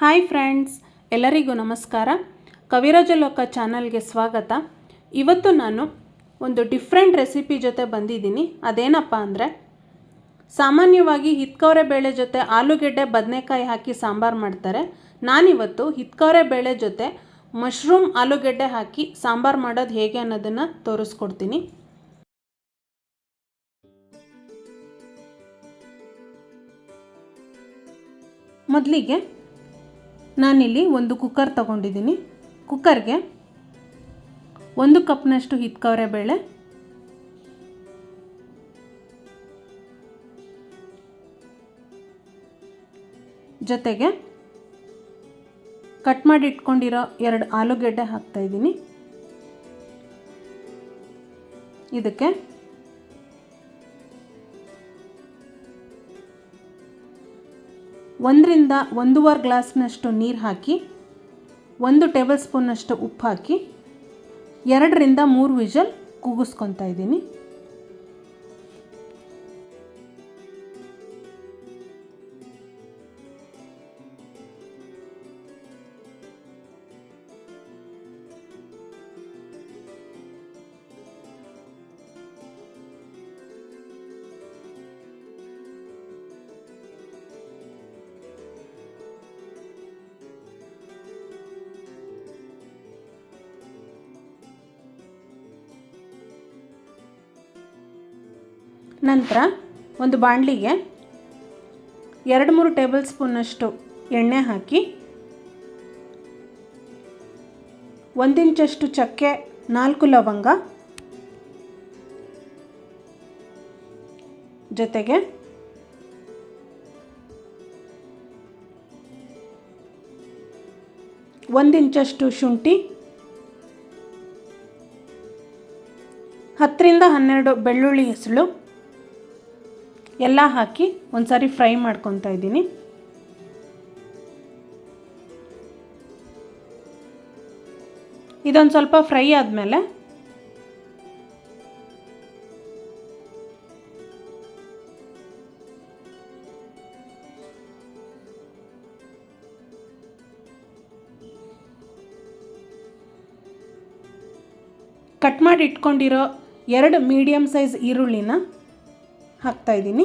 Hi friends, ಎಲ್ಲರಿಗೂ ನಮಸ್ಕಾರ. ಕವಿರಾಜ ಲೋಕ ಚಾನಲ್ಗೆ ಸ್ವಾಗತ. ಇವತ್ತು ನಾನು ಒಂದು ಡಿಫ್ರೆಂಟ್ ರೆಸಿಪಿ ಜೊತೆ ಬಂದಿದ್ದೀನಿ. ಅದೇನಪ್ಪ ಅಂದರೆ, ಸಾಮಾನ್ಯವಾಗಿ ಹಿತ್ಕವರೆ ಬೇಳೆ ಜೊತೆ ಆಲೂಗೆಡ್ಡೆ ಬದನೆಕಾಯಿ ಹಾಕಿ ಸಾಂಬಾರು ಮಾಡ್ತಾರೆ. ನಾನಿವತ್ತು ಹಿತ್ಕವರೆ ಬೇಳೆ ಜೊತೆ ಮಶ್ರೂಮ್ ಆಲೂಗೆಡ್ಡೆ ಹಾಕಿ ಸಾಂಬಾರು ಮಾಡೋದು ಹೇಗೆ ಅನ್ನೋದನ್ನು ತೋರಿಸ್ಕೊಡ್ತೀನಿ. ಮೊದಲಿಗೆ ನಾನಿಲ್ಲಿ ಒಂದು ಕುಕ್ಕರ್ ತಗೊಂಡಿದ್ದೀನಿ. ಕುಕ್ಕರ್ಗೆ 1 ಕಪ್ನಷ್ಟು ಹಿತ್ಕವರೆ ಬೇಳೆ, ಜೊತೆಗೆ ಕಟ್ ಮಾಡಿ ಇಟ್ಕೊಂಡಿರೋ 2 ಆಲೂಗೆಡ್ಡೆ ಹಾಕ್ತಾಯಿದ್ದೀನಿ. ಇದಕ್ಕೆ 1 ರಿಂದ 1.5 ಗ್ಲಾಸ್ನಷ್ಟು ನೀರು ಹಾಕಿ, 1 ಟೇಬಲ್ ಸ್ಪೂನ್ನಷ್ಟು ಉಪ್ಪು ಹಾಕಿ 2 ರಿಂದ 3 ವಿಷಲ್ ಕೂಗಿಸ್ಕೊತಾ ಇದ್ದೀನಿ. ನಂತರ ಒಂದು ಬಾಣಲಿಗೆ 2-3 ಟೇಬಲ್ ಸ್ಪೂನ್ನಷ್ಟು ಎಣ್ಣೆ ಹಾಕಿ, 1 ಇಂಚಷ್ಟು ಚಕ್ಕೆ, 4 ಲವಂಗ, ಜೊತೆಗೆ 1 ಇಂಚಷ್ಟು ಶುಂಠಿ, 10 ರಿಂದ 12 ಬೆಳ್ಳುಳ್ಳಿ ಹೆಸಳು ಎಲ್ಲ ಹಾಕಿ ಒಂದು ಸಾರಿ ಫ್ರೈ ಮಾಡ್ಕೊತಾ ಇದ್ದೀನಿ. ಇದೊಂದು ಸ್ವಲ್ಪ ಫ್ರೈ ಆದಮೇಲೆ ಕಟ್ ಮಾಡಿ ಇಟ್ಕೊಂಡಿರೋ 2 ಮೀಡಿಯಮ್ ಸೈಜ್ ಈರುಳ್ಳಿನ ಹಾಕ್ತಾಯಿದ್ದೀನಿ.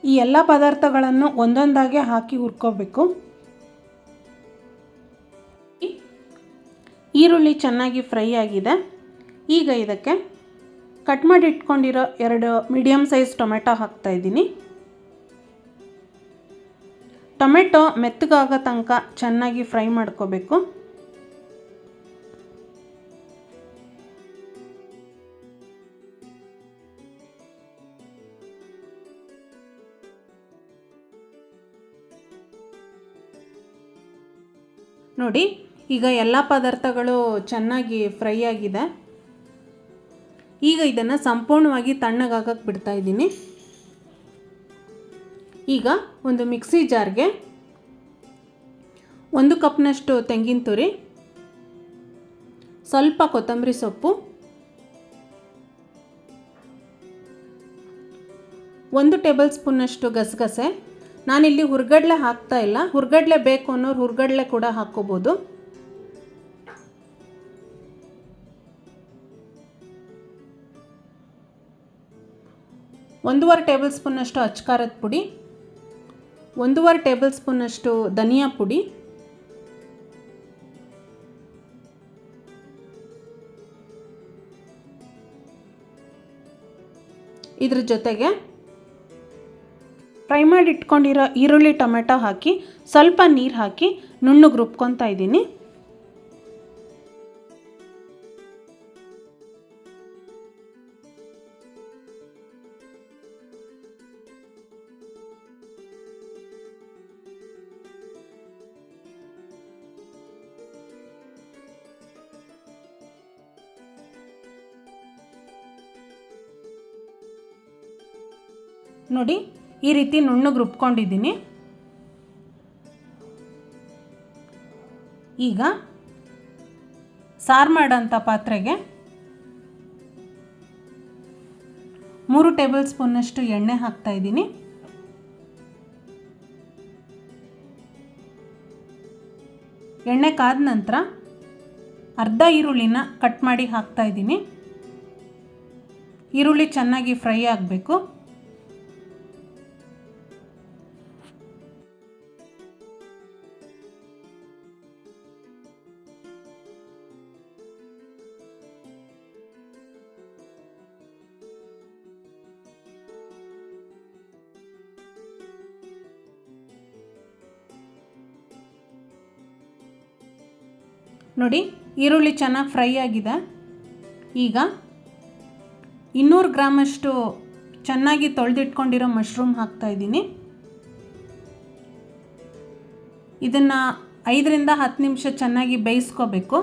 ಈ ಎಲ್ಲ ಪದಾರ್ಥಗಳನ್ನು ಒಂದೊಂದಾಗೆ ಹಾಕಿ ಹುರ್ಕೋಬೇಕು. ಈರುಳ್ಳಿ ಚೆನ್ನಾಗಿ ಫ್ರೈ ಆಗಿದೆ. ಈಗ ಇದಕ್ಕೆ ಕಟ್ ಮಾಡಿ ಇಟ್ಕೊಂಡಿರೋ 2 ಮೀಡಿಯಮ್ ಸೈಜ್ ಟೊಮೆಟೊ ಹಾಕ್ತಾಯಿದ್ದೀನಿ. ಟೊಮೆಟೊ ಮೆತ್ತಗಾಗೋ ತನಕ ಚೆನ್ನಾಗಿ ಫ್ರೈ ಮಾಡ್ಕೋಬೇಕು. ನೋಡಿ, ಈಗ ಎಲ್ಲ ಪದಾರ್ಥಗಳು ಚೆನ್ನಾಗಿ ಫ್ರೈ ಆಗಿದೆ. ಈಗ ಇದನ್ನು ಸಂಪೂರ್ಣವಾಗಿ ತಣ್ಣಗಾಗಕ್ಕೆ ಬಿಡ್ತಾ ಇದ್ದೀನಿ. ಈಗ ಒಂದು ಮಿಕ್ಸಿ ಜಾರ್ಗೆ 1 ಕಪ್ನಷ್ಟು ತೆಂಗಿನ ತುರಿ, ಸ್ವಲ್ಪ ಕೊತ್ತಂಬರಿ ಸೊಪ್ಪು, 1 ಟೇಬಲ್ ಸ್ಪೂನ್ನಷ್ಟು ಗಸಗಸೆ. ನಾನಿಲ್ಲಿ ಹುರ್ಗಡ್ಲೆ ಹಾಕ್ತಾ ಇಲ್ಲ. ಹುರ್ಗಡ್ಲೆ ಬೇಕು ಅನ್ನೋರು ಹುರ್ಗಡ್ಲೆ ಕೂಡ ಹಾಕ್ಕೋಬೋದು. ಒಂದೂವರೆ ಟೇಬಲ್ ಸ್ಪೂನ್ನಷ್ಟು ಅಚ್ಕಾರದ ಪುಡಿ, 1.5 ಟೇಬಲ್ ಸ್ಪೂನ್ನಷ್ಟು ಧನಿಯಾ ಪುಡಿ, ಇದ್ರ ಜೊತೆಗೆ ಫ್ರೈ ಮಾಡಿ ಇಟ್ಕೊಂಡಿರೋ ಈರುಳ್ಳಿ ಟೊಮೆಟೊ ಹಾಕಿ ಸ್ವಲ್ಪ ನೀರು ಹಾಕಿ ನುಣ್ಣಗೆ ರುಬ್ಕೊತಾ ಇದ್ದೀನಿ. ನೋಡಿ, ಈ ರೀತಿ ನುಣ್ಣಗೆ ರುಬ್ಕೊಂಡಿದ್ದೀನಿ. ಈಗ ಸಾರು ಮಾಡೋಂಥ ಪಾತ್ರೆಗೆ 3 ಟೇಬಲ್ ಸ್ಪೂನ್ನಷ್ಟು ಎಣ್ಣೆ ಹಾಕ್ತಾಯಿದ್ದೀನಿ. ಎಣ್ಣೆ ಕಾದ ನಂತರ ಅರ್ಧ ಈರುಳ್ಳಿನ ಕಟ್ ಮಾಡಿ ಹಾಕ್ತಾಯಿದ್ದೀನಿ. ಈರುಳ್ಳಿ ಚೆನ್ನಾಗಿ ಫ್ರೈ ಆಗಬೇಕು. ನೋಡಿ, ಈರುಳ್ಳಿ ಚೆನ್ನಾಗಿ ಫ್ರೈ ಆಗಿದೆ. ಈಗ 200 ಗ್ರಾಮಷ್ಟು ಚೆನ್ನಾಗಿ ತೊಳೆದಿಟ್ಕೊಂಡಿರೋ ಮಶ್ರೂಮ್ ಹಾಕ್ತಾಯಿದ್ದೀನಿ. ಇದನ್ನು 5 ರಿಂದ 10 ನಿಮಿಷ ಚೆನ್ನಾಗಿ ಬೇಯಿಸ್ಕೋಬೇಕು.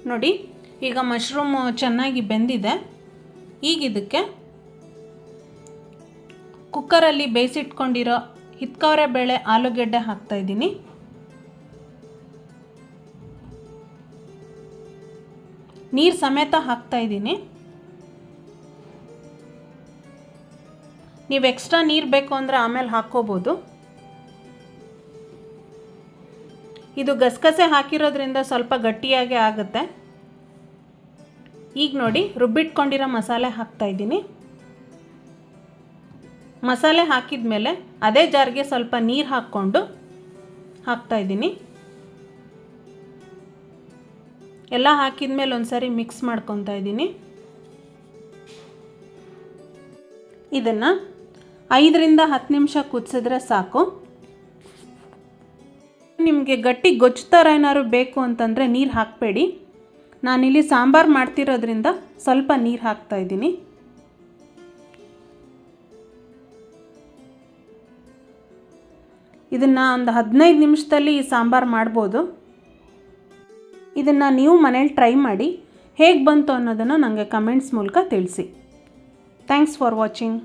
ನೋಡಿ, ಈಗ ಮಶ್ರೂಮು ಚೆನ್ನಾಗಿ ಬೆಂದಿದೆ. ಈಗ ಇದಕ್ಕೆ ಕುಕ್ಕರಲ್ಲಿ ಬೇಯಿಸಿಟ್ಕೊಂಡಿರೋ ಹಿತ್ಕವರೆ ಬೇಳೆ ಆಲೂಗೆಡ್ಡೆ ಹಾಕ್ತಾಯಿದ್ದೀನಿ. ನೀರು ಸಮೇತ ಹಾಕ್ತಾಯಿದ್ದೀನಿ. ನೀವು ಎಕ್ಸ್ಟ್ರಾ ನೀರು ಬೇಕು ಅಂದರೆ ಆಮೇಲೆ ಹಾಕ್ಕೋಬೋದು. ಇದು ಗಸಗಸೆ ಹಾಕಿರೋದ್ರಿಂದ ಸ್ವಲ್ಪ ಗಟ್ಟಿಯಾಗಿ ಆಗುತ್ತೆ. ಈಗ ನೋಡಿ, ರುಬ್ಬಿಟ್ಕೊಂಡಿರೋ ಮಸಾಲೆ ಹಾಕ್ತಾಯಿದ್ದೀನಿ. ಮಸಾಲೆ ಹಾಕಿದ ಮೇಲೆ ಅದೇ ಜಾರ್ಗೆ ಸ್ವಲ್ಪ ನೀರು ಹಾಕ್ಕೊಂಡು ಹಾಕ್ತಾಯಿದ್ದೀನಿ. ಎಲ್ಲ ಹಾಕಿದ ಮೇಲೆ ಒಂದು ಸಾರಿ ಮಿಕ್ಸ್ ಮಾಡ್ಕೊತಾ ಇದ್ದೀನಿ. ಇದನ್ನು 5 ರಿಂದ 10 ನಿಮಿಷ ಕುದಿಸಿದ್ರೆ ಸಾಕು. ನಿಮಗೆ ಗಟ್ಟಿ ಗೊಜ್ಜು ಥರ ಏನಾದ್ರು ಬೇಕು ಅಂತಂದರೆ ನೀರು ಹಾಕಬೇಡಿ. ನಾನಿಲ್ಲಿ ಸಾಂಬಾರು ಮಾಡ್ತಿರೋದ್ರಿಂದ ಸ್ವಲ್ಪ ನೀರು ಹಾಕ್ತಾಯಿದ್ದೀನಿ. ಇದನ್ನು ಒಂದು 15 ನಿಮಿಷದಲ್ಲಿ ಈ ಸಾಂಬಾರು ಮಾಡ್ಬೋದು. ಇದನ್ನು ನೀವು ಮನೇಲಿ ಟ್ರೈ ಮಾಡಿ ಹೇಗೆ ಬಂತು ಅನ್ನೋದನ್ನು ನನಗೆ ಕಮೆಂಟ್ಸ್ ಮೂಲಕ ತಿಳಿಸಿ. Thanks for watching.